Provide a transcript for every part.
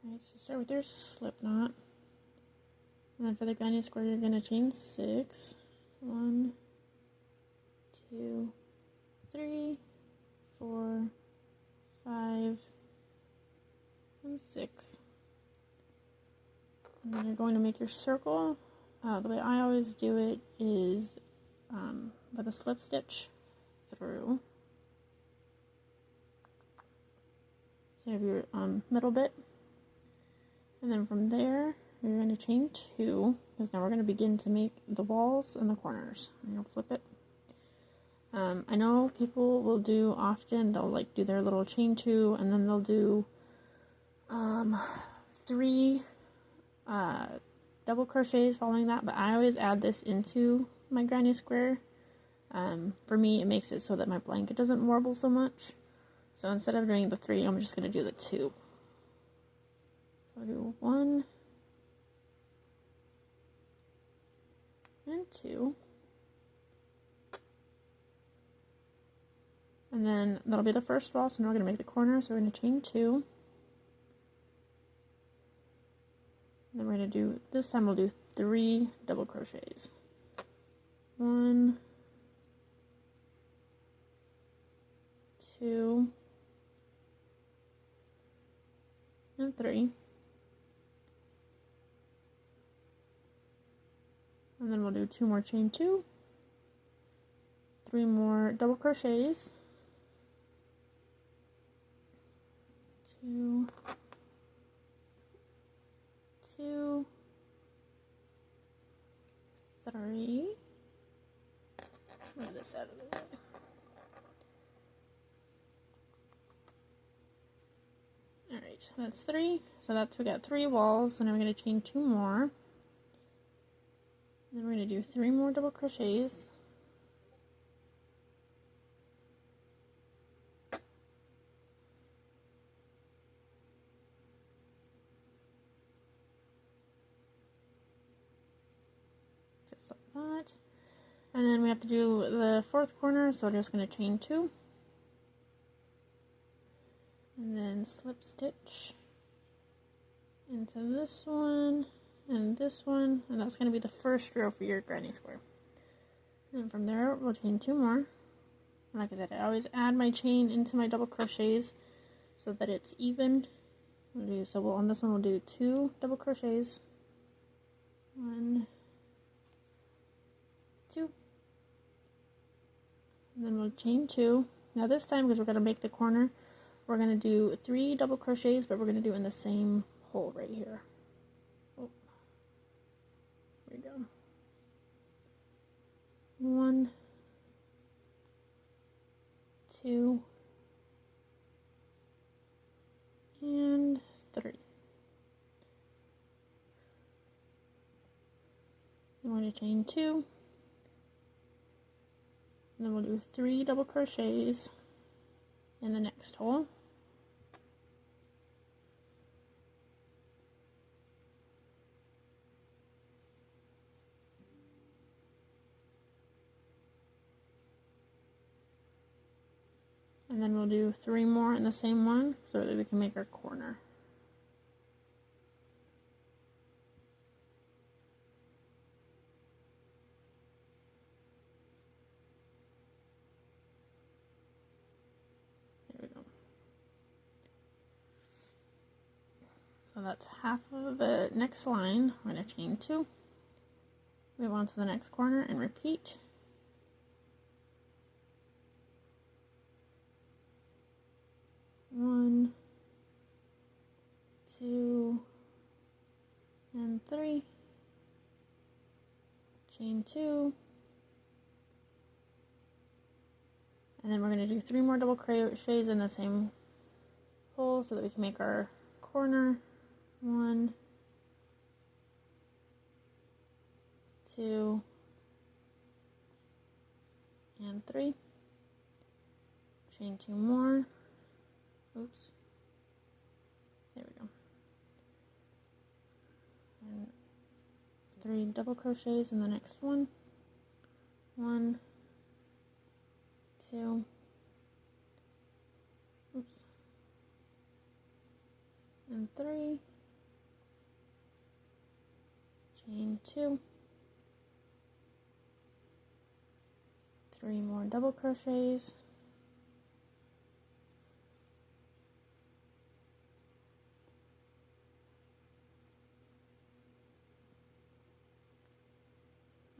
Alright, so start with your slip knot. And then for the granny square, you're going to chain 6. 1, 2, 3, 4, 5, and 6. And then you're going to make your circle. The way I always do it is with a slip stitch through. So you have your middle bit. And then from there, you're going to chain 2, because now we're going to begin to make the walls and the corners. And you'll flip it. I know people will do often, they'll like do their little chain 2, and then they'll do 3 double crochets following that, but I always add this into my granny square. For me, it makes it so that my blanket doesn't warble so much. So instead of doing the 3, I'm just going to do the 2. So I'll do 1 and 2. And then that'll be the first wall, so now we're going to make the corner, so we're going to chain 2. And then we're going to do, this time we'll do 3 double crochets. 1, 2, and 3. And then we'll do 2 more chain 2, 3 more double crochets, 2, 2, 3. Move this out of the way. Alright, that's 3. So we got 3 walls, so now we're going to chain 2 more. Then we're going to do 3 more double crochets. Just like that. And then we have to do the 4th corner, so we're just going to chain 2. And then slip stitch into this one and this one, and that's going to be the first row for your granny square. And from there we'll chain 2 more. And like I said, I always add my chain into my double crochets so that it's even. On this one we'll do 2 double crochets. 1, 2. And then we'll chain 2. Now this time, because we're going to make the corner, we're going to do 3 double crochets, but we're going to do in the same hole right here. Oh, there we go. 1, 2, and 3. I'm going to chain 2, and then we'll do 3 double crochets in the next hole. And then we'll do 3 more in the same one so that we can make our corner. There we go. So that's half of the next line. I'm going to chain 2, move on to the next corner, and repeat. One, 2, and 3. Chain 2. And then we're going to do 3 more double crochets in the same hole so that we can make our corner. 1, 2, and 3. Chain 2 more. Oops. There we go. And 3 double crochets in the next one. 1, 2. Oops. And 3. chain 2, 3 more double crochets,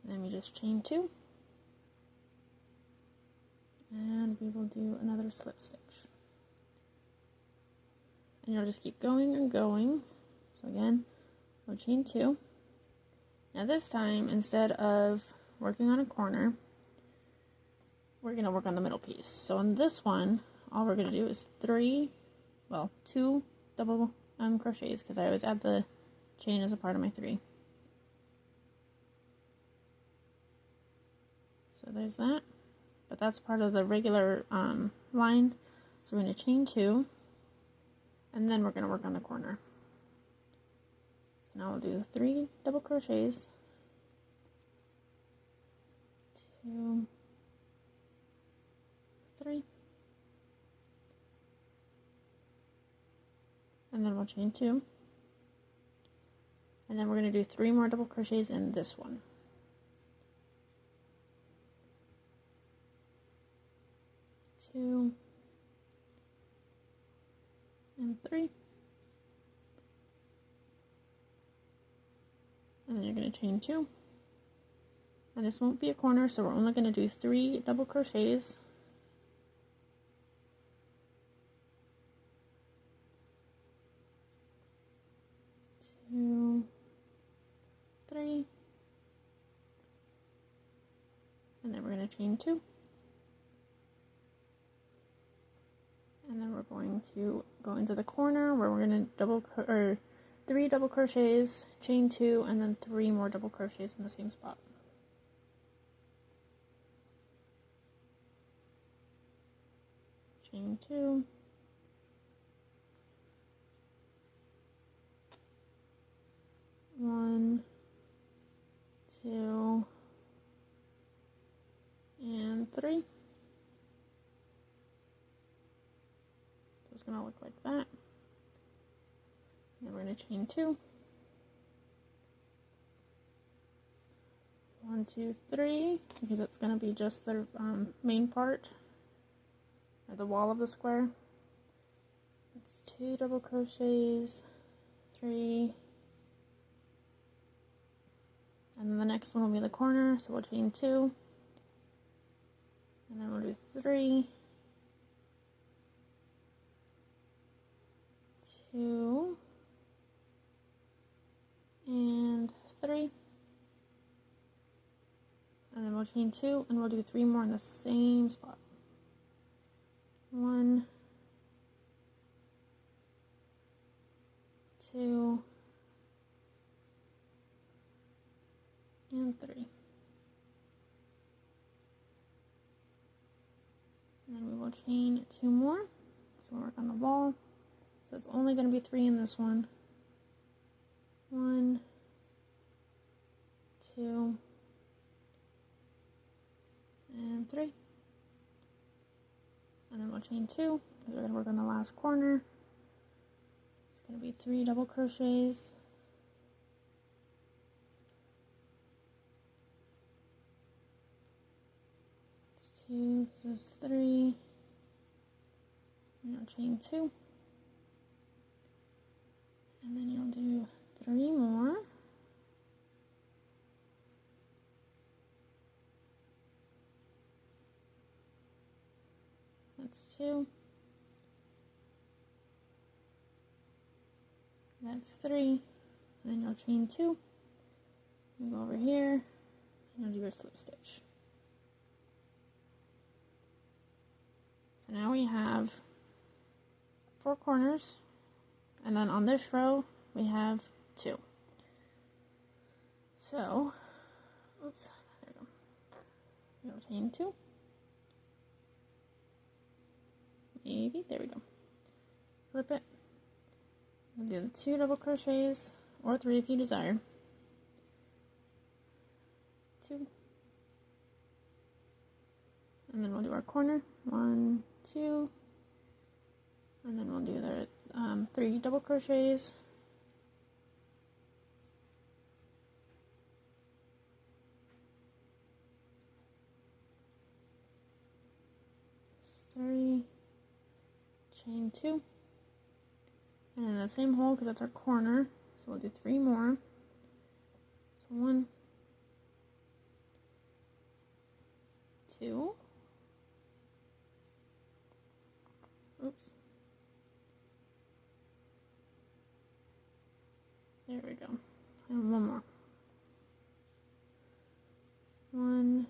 and then we just chain 2, and we will do another slip stitch. And you'll just keep going and going. So again, we'll chain 2. Now this time, instead of working on a corner, we're going to work on the middle piece. So on this one, all we're going to do is 2 double crochets, because I always add the chain as a part of my 3. So there's that, but that's part of the regular line. So we're going to chain 2, and then we're going to work on the corner. So now we'll do 3 double crochets, 2, 3, and then we'll chain 2, and then we're going to do 3 more double crochets in this one. 2 and 3, and then you're going to chain 2, and this won't be a corner, so we're only going to do 3 double crochets, 2, 3, and then we're going to chain 2. And then we're going to go into the corner where we're going to 3 double crochets, chain 2, and then 3 more double crochets in the same spot. Chain 2, 1, 2, and 3. It's going to look like that. And then we're going to chain 2. 1, 2, 3, because it's going to be just the main part, or the wall of the square. It's 2 double crochets, 3, and then the next one will be the corner, so we'll chain 2, and then we'll do 3, 2, and 3, and then we'll chain 2, and we'll do 3 more in the same spot. 1, 2, and 3. And then we will chain 2 more, so we'll work on the wall. So it's only going to be 3 in this one. 1, 2, and 3. And then we'll chain 2. We're going to work on the last corner. It's going to be 3 double crochets. 2, this is 3. And you'll chain 2. And then you'll do 3 more. That's 2. That's 3. And then you'll chain 2. You go over here, and you'll do your slip stitch. So now we have 4 corners, and then on this row we have 2. So, oops, there we go. You'll chain 2. Maybe, there we go. Flip it. We'll do the 2 double crochets, or 3 if you desire. 2. And then we'll do our corner. 1, 2. And then we'll do the 3 double crochets. chain 2, and in the same hole, because that's our corner, so we'll do 3 more. So 1, 2, oops, there we go, and 1 more. 1,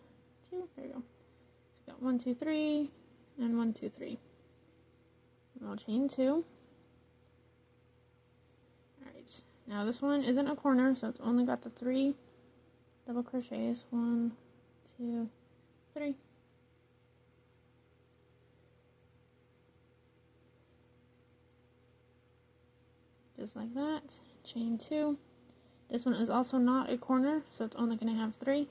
2, there we go. So we got 1, 2, 3, and 1, 2, 3. And we'll chain 2. Alright, now this one isn't a corner, so it's only got the 3 double crochets. 1, 2, 3. Just like that. Chain 2. This one is also not a corner, so it's only going to have 3.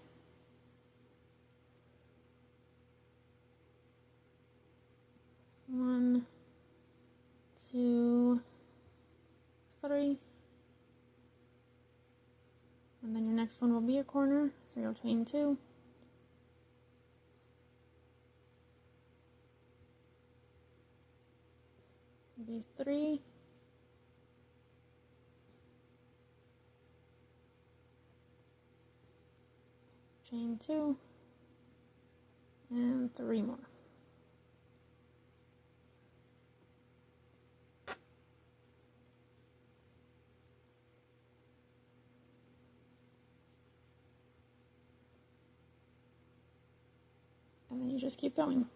One, 2, 3. And then your next one will be a corner, so you'll chain 2. It'll be 3. Chain 2. And 3 more. And then you just keep going.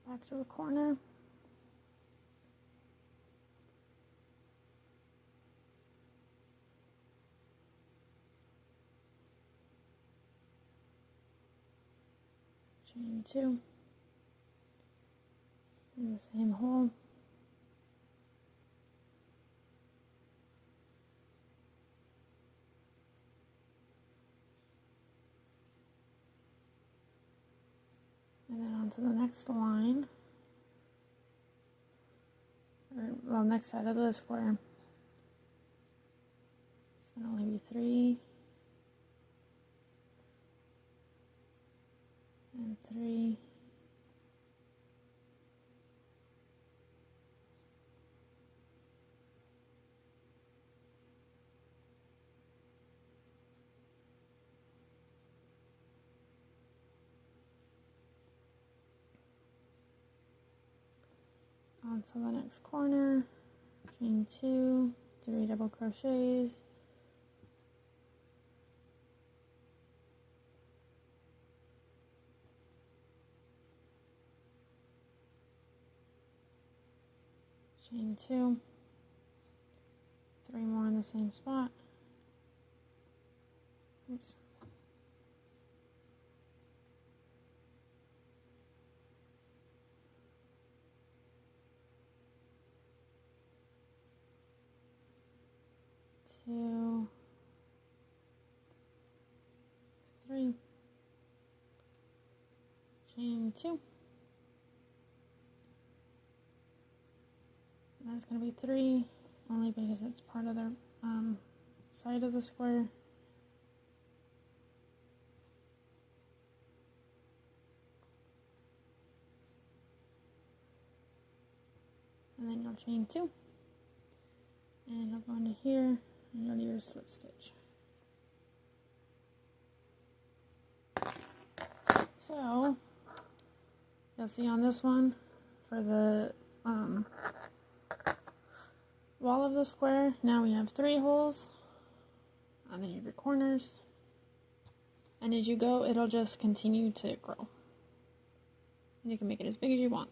Back to a corner. Chain 2. In the same hole. And then onto the next line. Well, next side of the square. It's going to only be 3 and 3. Onto the next corner, chain 2, 3 double crochets, chain 2, 3 more in the same spot. Oops. Two, 3, chain 2, and that's going to be 3, only because it's part of the side of the square. And then you'll chain 2, and you'll go into here, and you'll do your slip stitch. So, you'll see on this one, for the wall of the square, now we have 3 holes, and then you have your corners, and as you go, it'll just continue to grow. And you can make it as big as you want.